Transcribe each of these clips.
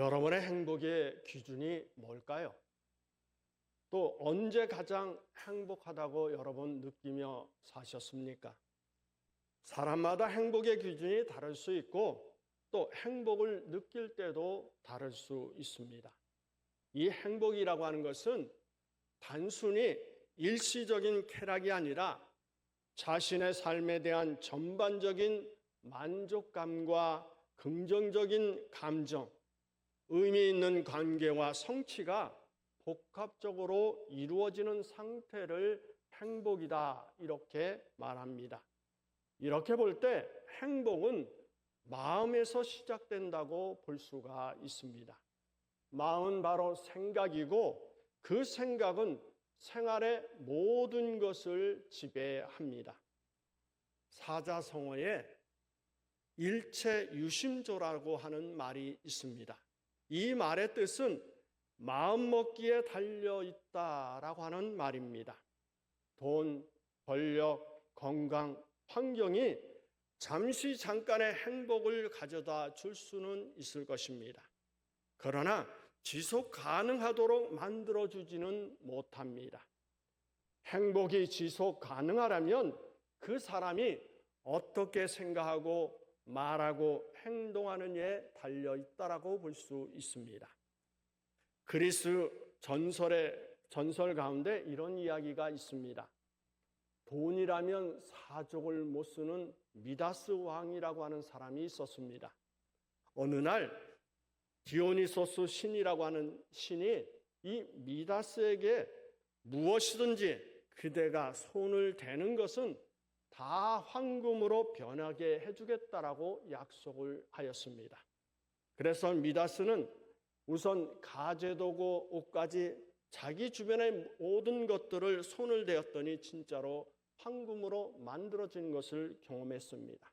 여러분의 행복의 기준이 뭘까요? 또 언제 가장 행복하다고 여러분 느끼며 사셨습니까? 사람마다 행복의 기준이 다를 수 있고 또 행복을 느낄 때도 다를 수 있습니다. 이 행복이라고 하는 것은 단순히 일시적인 쾌락이 아니라 자신의 삶에 대한 전반적인 만족감과 긍정적인 감정, 의미 있는 관계와 성취가 복합적으로 이루어지는 상태를 행복이다 이렇게 말합니다. 이렇게 볼 때 행복은 마음에서 시작된다고 볼 수가 있습니다. 마음은 바로 생각이고 그 생각은 생활의 모든 것을 지배합니다. 사자성어에 일체유심조라고 하는 말이 있습니다. 이 말의 뜻은 마음먹기에 달려있다라고 하는 말입니다. 돈, 권력, 건강, 환경이 잠깐의 행복을 가져다 줄 수는 있을 것입니다. 그러나 지속 가능하도록 만들어주지는 못합니다. 행복이 지속 가능하려면 그 사람이 어떻게 생각하고 말하고 행동하느냐에 달려있다라고 볼 수 있습니다. 그리스 전설 가운데 이런 이야기가 있습니다. 돈이라면 사족을 못 쓰는 미다스 왕이라고 하는 사람이 있었습니다. 어느 날 디오니소스 신이라고 하는 신이 이 미다스에게 무엇이든지 그대가 손을 대는 것은 다 황금으로 변하게 해주겠다라고 약속을 하였습니다. 그래서 미다스는 우선 가재도구 옷까지 자기 주변의 모든 것들을 손을 대었더니 진짜로 황금으로 만들어진 것을 경험했습니다.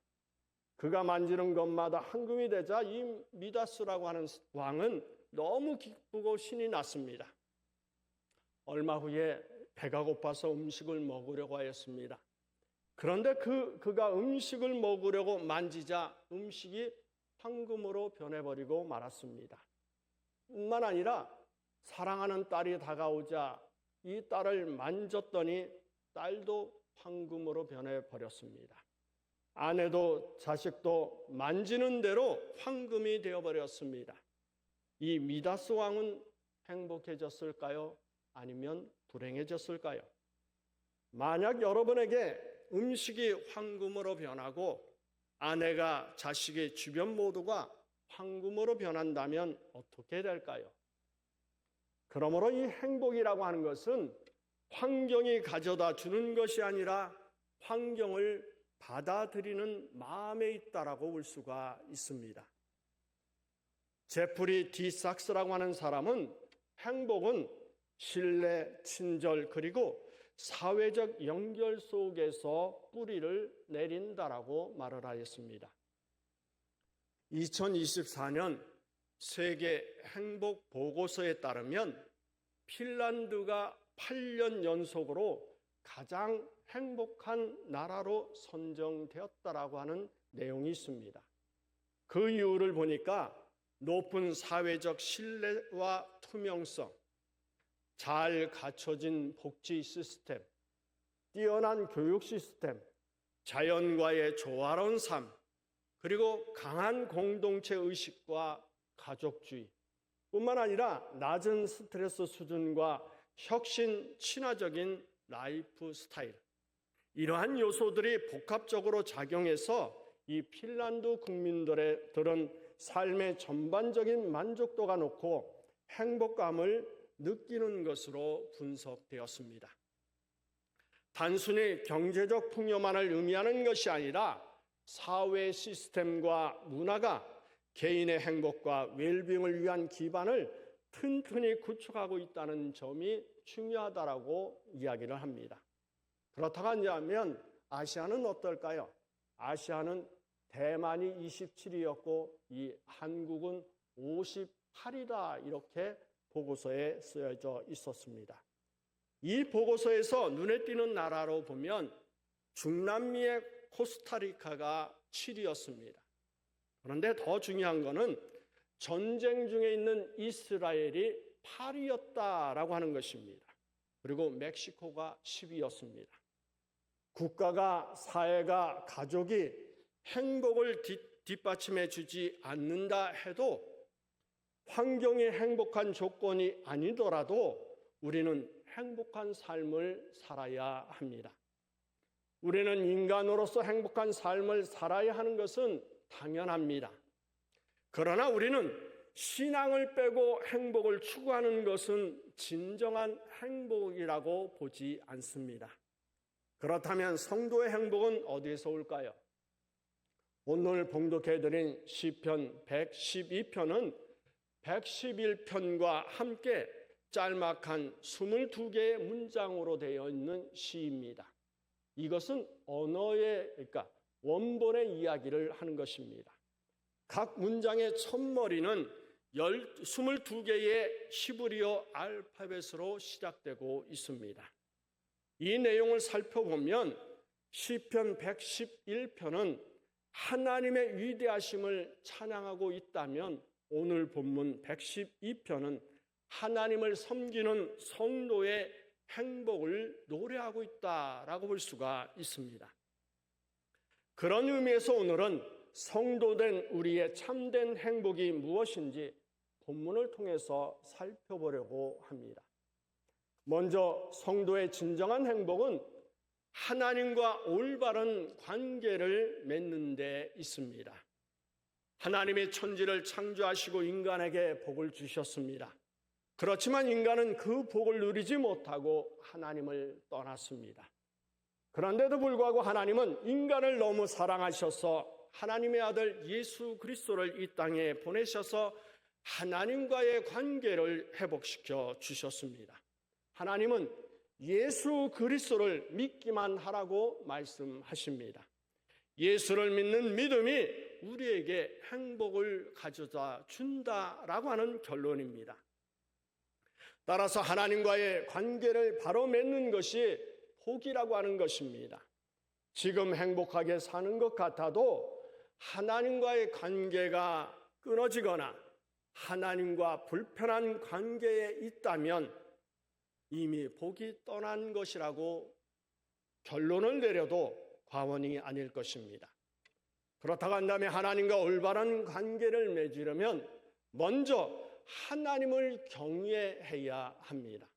그가 만지는 것마다 황금이 되자 이 미다스라고 하는 왕은 너무 기쁘고 신이 났습니다. 얼마 후에 배가 고파서 음식을 먹으려고 하였습니다. 그런데 그가 음식을 먹으려고 만지자 음식이 황금으로 변해버리고 말았습니다. 뿐만 아니라 사랑하는 딸이 다가오자 이 딸을 만졌더니 딸도 황금으로 변해버렸습니다. 아내도 자식도 만지는 대로 황금이 되어버렸습니다. 이 미다스 왕은 행복해졌을까요? 아니면 불행해졌을까요? 만약 여러분에게 음식이 황금으로 변하고 아내가 자식의 주변 모두가 황금으로 변한다면 어떻게 될까요? 그러므로 이 행복이라고 하는 것은 환경이 가져다 주는 것이 아니라 환경을 받아들이는 마음에 있다라고 볼 수가 있습니다. 제프리 디 sak스라고 하는 사람은 행복은 신뢰, 친절 그리고 사회적 연결 속에서 뿌리를 내린다라고 말을 하였습니다. 2024년 세계 행복 보고서에 따르면 핀란드가 8년 연속으로 가장 행복한 나라로 선정되었다라고 하는 내용이 있습니다. 그 이유를 보니까 높은 사회적 신뢰와 투명성, 잘 갖춰진 복지 시스템, 뛰어난 교육 시스템, 자연과의 조화로운 삶, 그리고 강한 공동체 의식과 가족주의, 뿐만 아니라 낮은 스트레스 수준과 혁신 친화적인 라이프 스타일, 이러한 요소들이 복합적으로 작용해서 이 핀란드 국민들은 삶의 전반적인 만족도가 높고 행복감을 느끼는 것으로 분석되었습니다. 단순히 경제적 풍요만을 의미하는 것이 아니라 사회 시스템과 문화가 개인의 행복과 웰빙을 위한 기반을 튼튼히 구축하고 있다는 점이 중요하다라고 이야기를 합니다. 그렇다고 하면 아시아는 어떨까요? 아시아는 대만이 27위였고 이 한국은 58위다 이렇게 보고서에 쓰여져 있었습니다. 이 보고서에서 눈에 띄는 나라로 보면 중남미의 코스타리카가 7위였습니다. 그런데 더 중요한 것은 전쟁 중에 있는 이스라엘이 8위였다라고 하는 것입니다. 그리고 멕시코가 10위였습니다. 국가가, 사회가, 가족이 행복을 뒷받침해 주지 않는다 해도 환경이 행복한 조건이 아니더라도 우리는 행복한 삶을 살아야 합니다. 우리는 인간으로서 행복한 삶을 살아야 하는 것은 당연합니다. 그러나 우리는 신앙을 빼고 행복을 추구하는 것은 진정한 행복이라고 보지 않습니다. 그렇다면 성도의 행복은 어디에서 올까요? 오늘 봉독해드린 시편 112편은 111편과 함께 짤막한 22개의 문장으로 되어 있는 시입니다. 이것은 언어의, 그러니까 원본의 이야기를 하는 것입니다. 각 문장의 첫머리는 22개의 히브리어 알파벳으로 시작되고 있습니다. 이 내용을 살펴보면 시편 111편은 하나님의 위대하심을 찬양하고 있다면 오늘 본문 112편은 하나님을 섬기는 성도의 행복을 노래하고 있다라고 볼 수가 있습니다. 그런 의미에서 오늘은 성도된 우리의 참된 행복이 무엇인지 본문을 통해서 살펴보려고 합니다. 먼저 성도의 진정한 행복은 하나님과 올바른 관계를 맺는 데 있습니다. 하나님이 천지를 창조하시고 인간에게 복을 주셨습니다. 그렇지만 인간은 그 복을 누리지 못하고 하나님을 떠났습니다. 그런데도 불구하고 하나님은 인간을 너무 사랑하셔서 하나님의 아들 예수 그리스도를 이 땅에 보내셔서 하나님과의 관계를 회복시켜 주셨습니다. 하나님은 예수 그리스도를 믿기만 하라고 말씀하십니다. 예수를 믿는 믿음이 우리에게 행복을 가져다 준다라고 하는 결론입니다. 따라서 하나님과의 관계를 바로 맺는 것이 복이라고 하는 것입니다. 지금 행복하게 사는 것 같아도 하나님과의 관계가 끊어지거나 하나님과 불편한 관계에 있다면 이미 복이 떠난 것이라고 결론을 내려도 과언이 아닐 것입니다. 그렇다고 한다면 하나님과 올바른 관계를 맺으려면 먼저 하나님을 경외해야 합니다.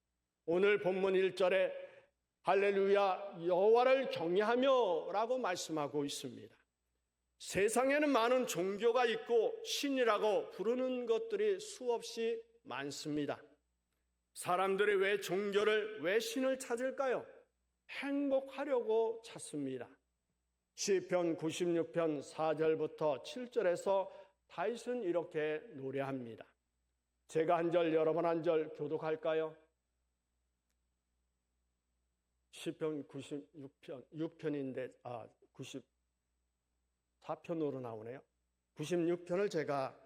오늘 본문 1절에 할렐루야 여호와를 경외하며 라고 말씀하고 있습니다. 세상에는 많은 종교가 있고 신이라고 부르는 것들이 수없이 많습니다. 사람들이 왜 종교를, 왜 신을 찾을까요? 행복하려고 찾습니다. 시편 96편 4절부터 7절에서 다윗은 이렇게 노래합니다. 제가 한 절, 여러분 한 절 교독할까요? 시편 96편, 6편인데 94편으로 나오네요. 96편을 제가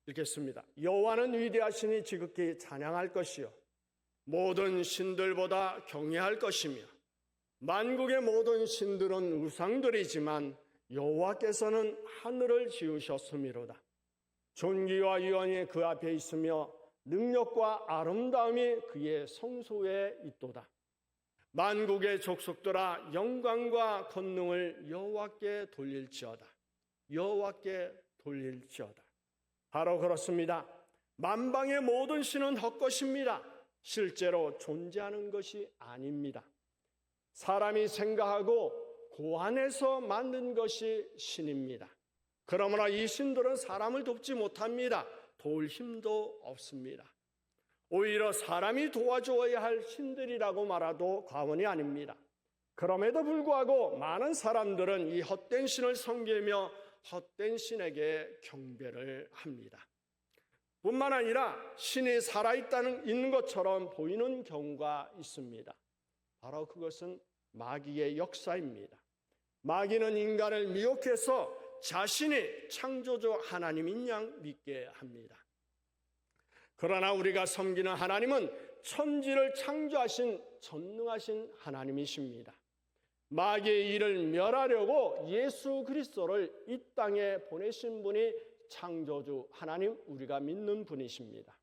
읽겠습니다. 여호와는 위대하시니 지극히 찬양할 것이요 모든 신들보다 경외할 것이며 만국의 모든 신들은 우상들이지만 여호와께서는 하늘을 지으셨음이로다. 존귀와 유언이 그 앞에 있으며 능력과 아름다움이 그의 성소에 있도다. 만국의 족속들아 영광과 권능을 여호와께 돌릴지어다. 여호와께 돌릴지어다. 바로 그렇습니다. 만방의 모든 신은 헛것입니다. 실제로 존재하는 것이 아닙니다. 사람이 생각하고 고안해서 만든 것이 신입니다. 그러므로 이 신들은 사람을 돕지 못합니다. 도울 힘도 없습니다. 오히려 사람이 도와줘야 할 신들이라고 말해도 과언이 아닙니다. 그럼에도 불구하고 많은 사람들은 이 헛된 신을 섬기며 헛된 신에게 경배를 합니다. 뿐만 아니라 신이 살아있는 것처럼 보이는 경우가 있습니다. 바로 그것은 마귀의 역사입니다. 마귀는 인간을 미혹해서 자신이 창조주 하나님인 양 믿게 합니다. 그러나 우리가 섬기는 하나님은 천지를 창조하신 전능하신 하나님이십니다. 마귀의 일을 멸하려고 예수 그리스도를 이 땅에 보내신 분이 창조주 하나님 우리가 믿는 분이십니다.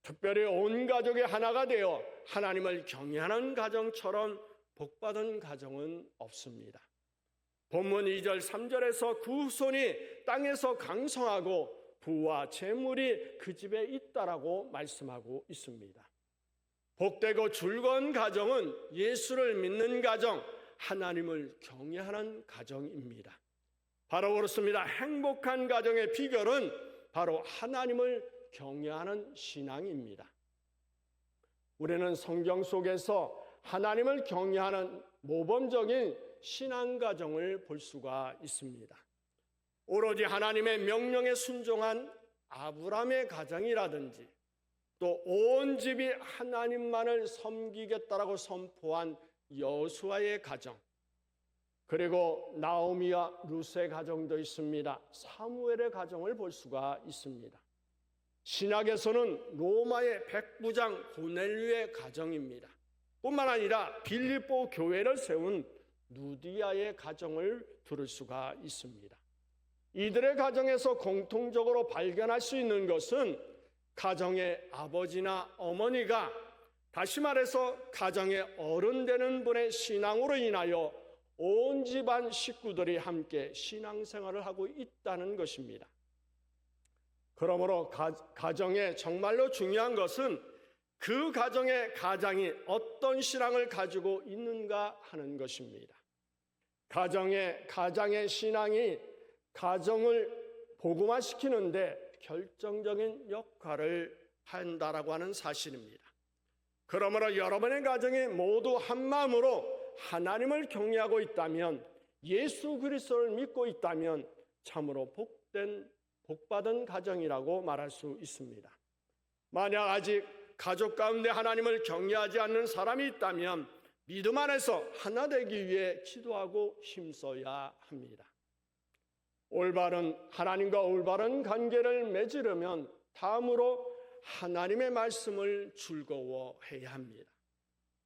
특별히 온 가족이 하나가 되어 하나님을 경외하는 가정처럼 복받은 가정은 없습니다. 본문 2절 3절에서 그 후손이 땅에서 강성하고 부와 재물이 그 집에 있다라고 말씀하고 있습니다. 복되고 즐거운 가정은 예수를 믿는 가정, 하나님을 경외하는 가정입니다. 바로 그렇습니다. 행복한 가정의 비결은 바로 하나님을 경외하는 신앙입니다. 우리는 성경 속에서 하나님을 경외하는 모범적인 신앙 가정을 볼 수가 있습니다. 오로지 하나님의 명령에 순종한 아브라함의 가정이라든지 또 온 집이 하나님만을 섬기겠다라고 선포한 여호수아의 가정, 그리고 나오미와 룻의 가정도 있습니다. 사무엘의 가정을 볼 수가 있습니다. 신약에서는 로마의 백부장 고넬료의 가정입니다. 뿐만 아니라 빌립보 교회를 세운 누디아의 가정을 들을 수가 있습니다. 이들의 가정에서 공통적으로 발견할 수 있는 것은 가정의 아버지나 어머니가, 다시 말해서 가정의 어른 되는 분의 신앙으로 인하여 온 집안 식구들이 함께 신앙생활을 하고 있다는 것입니다. 그러므로 가정에 정말로 중요한 것은 그 가정의 가장이 어떤 신앙을 가지고 있는가 하는 것입니다. 가장의 신앙이 가정을 복음화시키는데 결정적인 역할을 한다라고 하는 사실입니다. 그러므로 여러분의 가정이 모두 한 마음으로 하나님을 경외하고 있다면, 예수 그리스도를 믿고 있다면 참으로 복받은 가정이라고 말할 수 있습니다. 만약 아직 가족 가운데 하나님을 경외하지 않는 사람이 있다면 믿음 안에서 하나 되기 위해 기도하고 힘써야 합니다. 하나님과 올바른 관계를 맺으려면 다음으로 하나님의 말씀을 즐거워해야 합니다.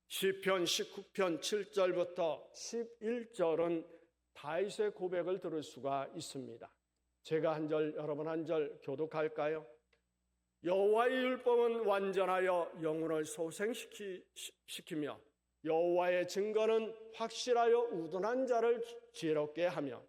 시편 19편 7절부터 11절은 다윗의 고백을 들을 수가 있습니다. 제가 한 절, 여러분 한 절 교독할까요? 여호와의 율법은 완전하여 영혼을 소생시키며 여호와의 증거는 확실하여 우둔한 자를 지혜롭게 하며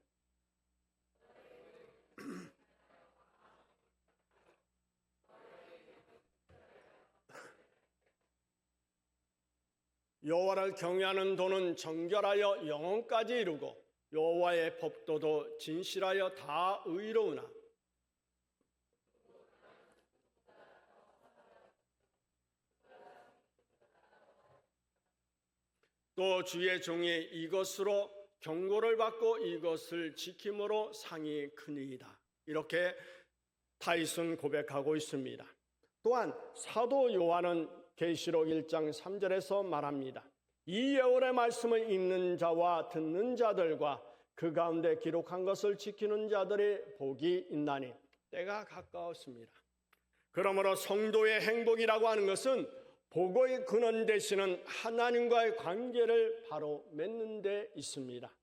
여호와를 경외하는 도는 정결하여 영혼까지 이루고 여호와의 법도도 진실하여 다 의로우나 또 주의 종이 이것으로 경고를 받고 이것을 지킴으로 상이 크니이다. 이렇게 다윗은 고백하고 있습니다. 또한 사도 요한은 계시록 1장 3절에서 말합니다. 이 여호와의 말씀을 읽는 자와 듣는 자들과 그 가운데 기록한 것을 지키는 자들의 복이 있나니 때가 가까웠습니다. 그러므로 성도의 행복이라고 하는 것은 복의 근원 되시는 하나님과의 관계를 바로 맺는 데 있습니다.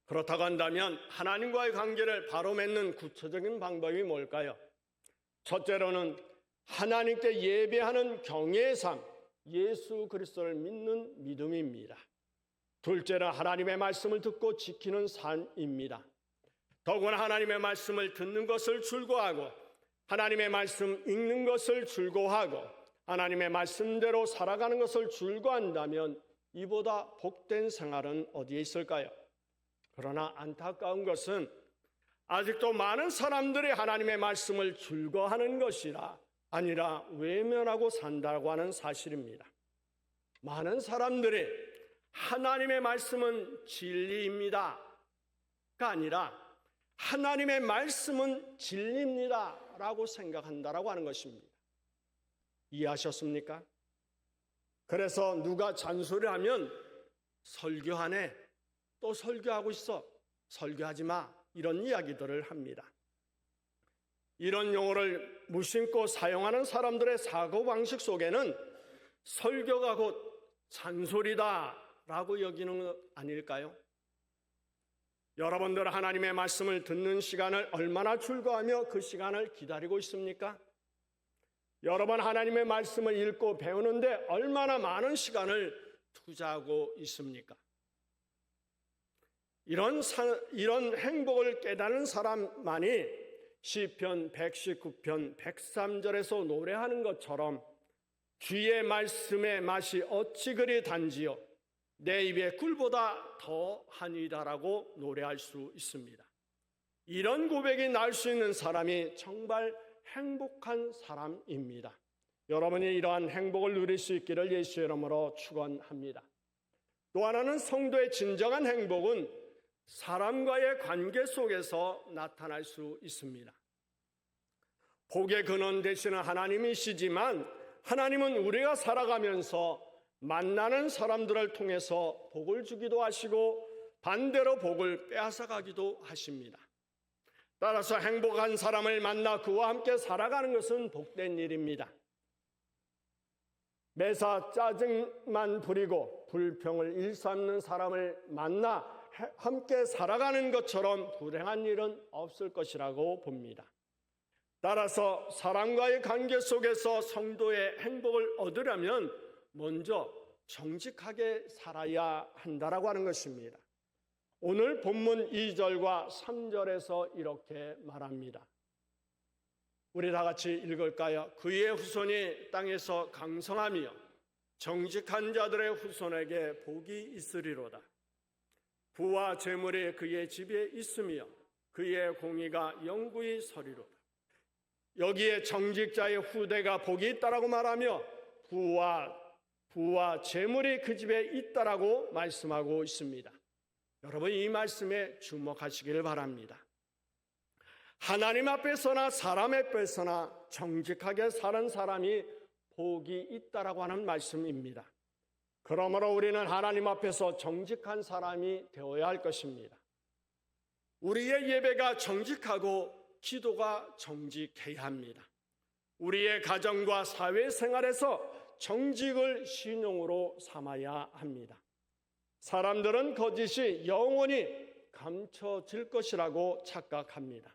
그렇다고 한다면 하나님과의 관계를 바로 맺는 구체적인 방법이 뭘까요? 첫째로는 하나님께 예배하는 경외의 삶, 예수 그리스도를 믿는 믿음입니다. 둘째는 하나님의 말씀을 듣고 지키는 삶입니다. 더구나 하나님의 말씀을 듣는 것을 즐거워하고 하나님의 말씀 읽는 것을 즐거워하고 하나님의 말씀대로 살아가는 것을 즐거워한다면 이보다 복된 생활은 어디에 있을까요? 그러나 안타까운 것은 아직도 많은 사람들이 하나님의 말씀을 즐거워하는 것이라 아니라 외면하고 산다고 하는 사실입니다. 많은 사람들이 하나님의 말씀은 진리입니다가 아니라 하나님의 말씀은 진리입니다라고 생각한다라고 하는 것입니다. 이해하셨습니까? 그래서 누가 잔소리를 하면 설교하네, 또 설교하고 있어, 설교하지 마, 이런 이야기들을 합니다. 이런 용어를 무심코 사용하는 사람들의 사고방식 속에는 설교가 곧 잔소리다라고 여기는 것 아닐까요? 여러분들 하나님의 말씀을 듣는 시간을 얼마나 즐거워하며 그 시간을 기다리고 있습니까? 여러분 하나님의 말씀을 읽고 배우는데 얼마나 많은 시간을 투자하고 있습니까? 이런 행복을 깨달은 사람만이 시편 119편 103절에서 노래하는 것처럼 주의 말씀의 맛이 어찌 그리 단지요 내 입의 꿀보다 더하니다라고 노래할 수 있습니다. 이런 고백이 나올 수 있는 사람이 정말 행복한 사람입니다. 여러분이 이러한 행복을 누릴 수 있기를 예수의 이름으로 축원합니다. 또 하나는 성도의 진정한 행복은 사람과의 관계 속에서 나타날 수 있습니다. 복의 근원 되시는 하나님이시지만 하나님은 우리가 살아가면서 만나는 사람들을 통해서 복을 주기도 하시고 반대로 복을 빼앗아가기도 하십니다. 따라서 행복한 사람을 만나 그와 함께 살아가는 것은 복된 일입니다. 매사 짜증만 부리고 불평을 일삼는 사람을 만나 함께 살아가는 것처럼 불행한 일은 없을 것이라고 봅니다. 따라서 사람과의 관계 속에서 성도의 행복을 얻으려면 먼저 정직하게 살아야 한다라고 하는 것입니다. 오늘 본문 2절과 3절에서 이렇게 말합니다. 우리 다 같이 읽을까요? 그의 후손이 땅에서 강성하며 정직한 자들의 후손에게 복이 있으리로다. 부와 재물이 그의 집에 있으며 그의 공의가 영구히 서리로다. 여기에 정직자의 후대가 복이 있다라고 말하며 부와 재물이 그 집에 있다라고 말씀하고 있습니다. 여러분 이 말씀에 주목하시길 바랍니다. 하나님 앞에서나 사람 앞에서나 정직하게 사는 사람이 복이 있다라고 하는 말씀입니다. 그러므로 우리는 하나님 앞에서 정직한 사람이 되어야 할 것입니다. 우리의 예배가 정직하고 기도가 정직해야 합니다. 우리의 가정과 사회생활에서 정직을 신용으로 삼아야 합니다. 사람들은 거짓이 영원히 감춰질 것이라고 착각합니다.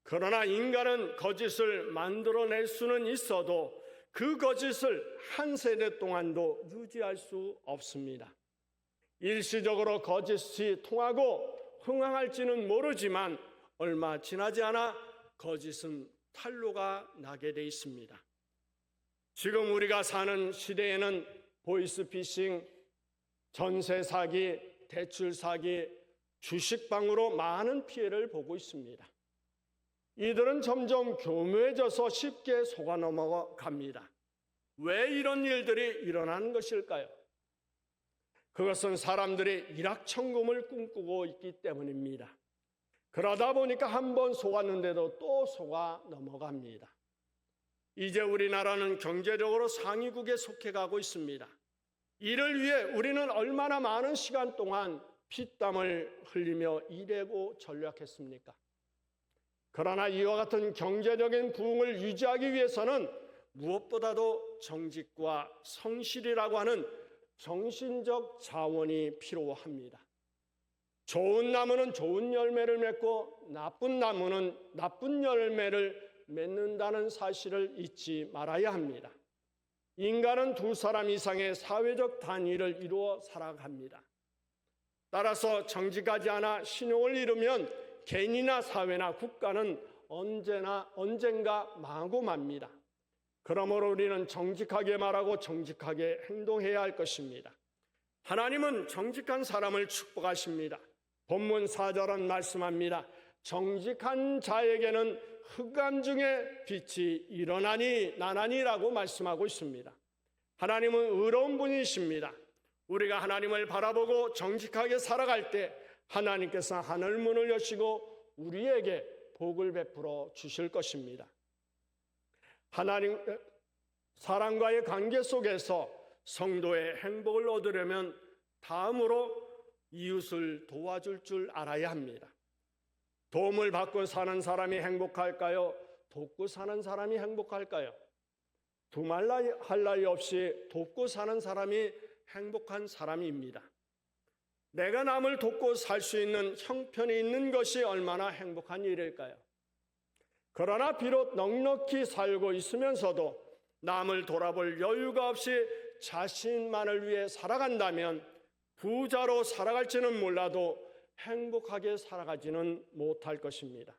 그러나 인간은 거짓을 만들어낼 수는 있어도 그 거짓을 한 세대 동안도 유지할 수 없습니다. 일시적으로 거짓이 통하고 흥황할지는 모르지만 얼마 지나지 않아 거짓은 탄로가 나게 돼 있습니다. 지금 우리가 사는 시대에는 보이스피싱, 전세 사기, 대출 사기, 주식방으로 많은 피해를 보고 있습니다. 이들은 점점 교묘해져서 쉽게 속아 넘어갑니다. 왜 이런 일들이 일어나는 것일까요? 그것은 사람들이 일확천금을 꿈꾸고 있기 때문입니다. 그러다 보니까 한 번 속았는데도 또 속아 넘어갑니다. 이제 우리나라는 경제적으로 상위국에 속해가고 있습니다. 이를 위해 우리는 얼마나 많은 시간 동안 피땀을 흘리며 일하고 전략했습니까? 그러나 이와 같은 경제적인 부흥을 유지하기 위해서는 무엇보다도 정직과 성실이라고 하는 정신적 자원이 필요합니다. 좋은 나무는 좋은 열매를 맺고 나쁜 나무는 나쁜 열매를 맺는다는 사실을 잊지 말아야 합니다. 인간은 두 사람 이상의 사회적 단위를 이루어 살아갑니다. 따라서 정직하지 않아 신용을 잃으면 개인이나 사회나 국가는 언젠가 망하고 맙니다. 그러므로 우리는 정직하게 말하고 정직하게 행동해야 할 것입니다. 하나님은 정직한 사람을 축복하십니다. 본문 4절은 말씀합니다. 정직한 자에게는 흑암 중에 빛이 일어나니 나나니라고 말씀하고 있습니다. 하나님은 의로운 분이십니다. 우리가 하나님을 바라보고 정직하게 살아갈 때 하나님께서 하늘문을 여시고 우리에게 복을 베풀어 주실 것입니다. 하나님 사람과의 관계 속에서 성도의 행복을 얻으려면 다음으로 이웃을 도와줄 줄 알아야 합니다. 도움을 받고 사는 사람이 행복할까요? 돕고 사는 사람이 행복할까요? 두말 할 나위 없이 돕고 사는 사람이 행복한 사람입니다. 내가 남을 돕고 살 수 있는 형편이 있는 것이 얼마나 행복한 일일까요? 그러나 비록 넉넉히 살고 있으면서도 남을 돌아볼 여유가 없이 자신만을 위해 살아간다면 부자로 살아갈지는 몰라도 행복하게 살아가지는 못할 것입니다.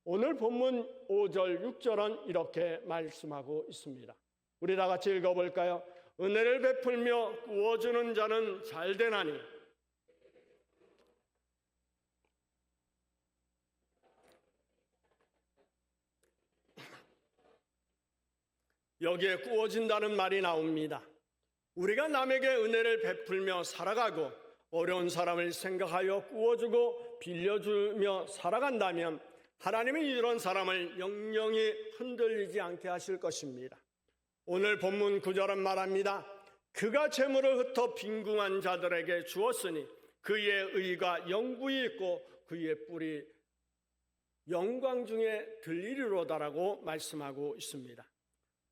오늘 본문 5절, 6절은 이렇게 말씀하고 있습니다. 우리 다 같이 읽어볼까요? 은혜를 베풀며 구워주는 자는 잘되나니 여기에 구워진다는 말이 나옵니다. 우리가 남에게 은혜를 베풀며 살아가고 어려운 사람을 생각하여 구워주고 빌려주며 살아간다면 하나님은 이런 사람을 영영히 흔들리지 않게 하실 것입니다. 오늘 본문 9절은 말합니다. 그가 재물을 흩어 빈궁한 자들에게 주었으니 그의 의가 영구히 있고 그의 뿔이 영광 중에 들리리로다라고 말씀하고 있습니다.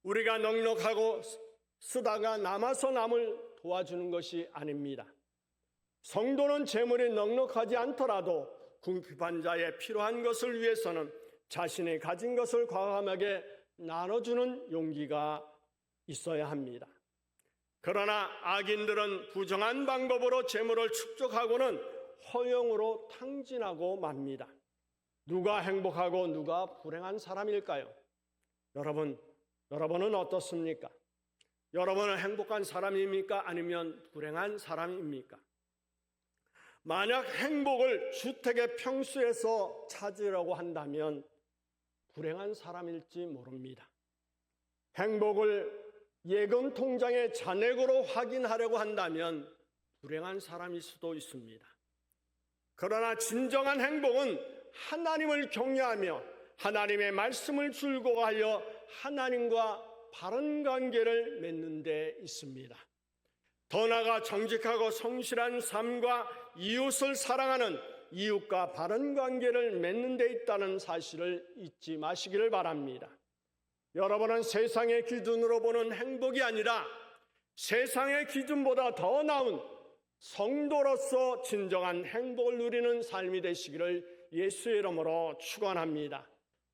우리가 넉넉하고 쓰다가 남아서 남을 도와주는 것이 아닙니다. 성도는 재물이 넉넉하지 않더라도 궁핍한 자의 필요한 것을 위해서는 자신이 가진 것을 과감하게 나눠주는 용기가 있어야 합니다. 그러나 악인들은 부정한 방법으로 재물을 축적하고는 허영으로 탕진하고 맙니다. 누가 행복하고 누가 불행한 사람일까요? 여러분은 어떻습니까? 여러분은 행복한 사람입니까? 아니면 불행한 사람입니까? 만약 행복을 주택의 평수에서 찾으려고 한다면 불행한 사람일지 모릅니다. 행복을 예금 통장의 잔액으로 확인하려고 한다면 불행한 사람일 수도 있습니다. 그러나 진정한 행복은 하나님을 경외하며 하나님의 말씀을 즐거워하여 하나님과 바른 관계를 맺는 데 있습니다. 더 나아가 정직하고 성실한 삶과 이웃을 사랑하는 이웃과 바른 관계를 맺는 데 있다는 사실을 잊지 마시기를 바랍니다. 여러분은 세상의 기준으로 보는 행복이 아니라 세상의 기준보다 더 나은 성도로서 진정한 행복을 누리는 삶이 되시기를 예수의 이름으로 축원합니다.